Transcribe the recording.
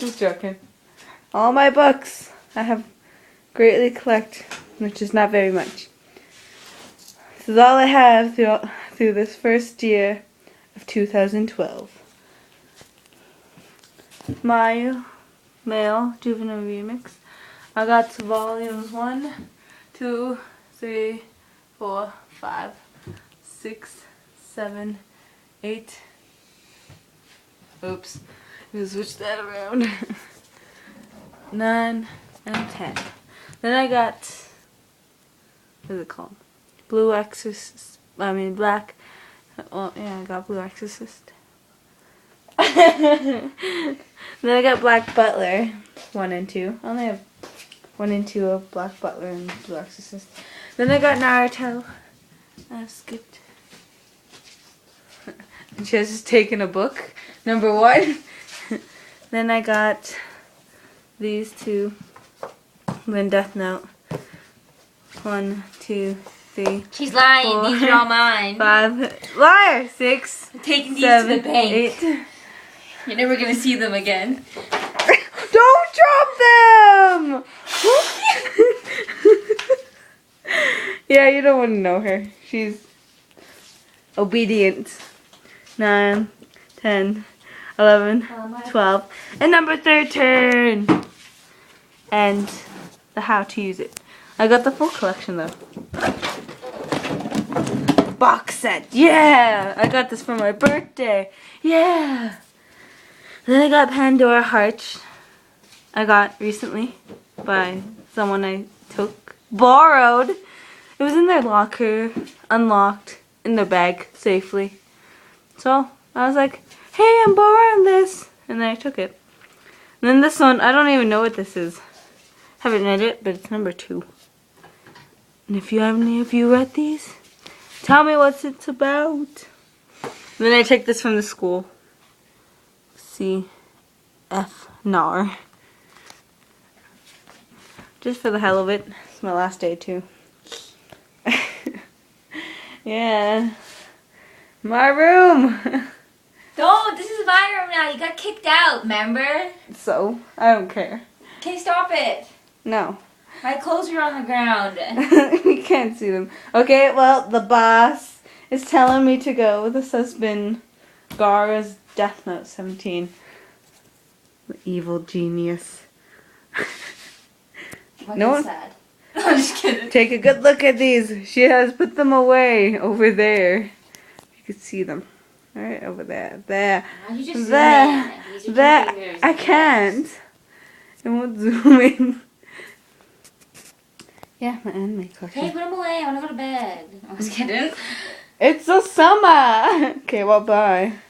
Just joking. All my books I have greatly collected, which is not very much. This is all I have through this first year of 2012. My male juvenile remix. I got to volumes 1, 2, 3, 4, 5, 6, 7, 8. Oops. I'm gonna switch that around. 9 and 10. Then I got, what is it called? Black. Oh yeah, I got Blue Exorcist. Then I got Black Butler 1 and 2. I only have 1 and 2 of Black Butler and Blue Exorcist. Then I got Naruto. I skipped. And she has just taken a book. Number 1. Then I got these 2. Then Death Note. 1, 2, 3. She's lying. 4, These are all mine. 5. Liar. 6. I'm taking these 7, to the bank. 8. You're never gonna see them again. Don't drop them! Yeah, you don't want to know her. She's obedient. 9, 10, 11, 12, and number 13. And the how to use it. I got the full collection though. Box set. Yeah! I got this for my birthday. Yeah! Then I got Pandora Hearts. I got recently by someone I borrowed. It was in their locker, unlocked, in their bag, safely. So I was like, hey, I'm borrowing this. And then I took it. And then this one, I don't even know what this is. Haven't read it, but it's number 2. And if you have any of you read these, tell me what it's about. And then I took this from the school. C.F. Nar. Just for the hell of it. It's my last day too. Yeah. My room. No, this is my room now. You got kicked out, remember? So, I don't care. Okay, stop it. No. My clothes are on the ground. We can't see them. Okay, well, the boss is telling me to go. This has been Gara's Death Note 17. The evil genius. No one. Sad. I'm just kidding. Take a good look at these. She has put them away over there. You can see them. Alright, over there. There. Why don't you just There. zoom in? Use your There. two fingers. I can't. It won't zoom in. Yeah, my anime collection. Hey, put them away. I want to go to bed. I was kidding. It's the summer. Okay, well, bye.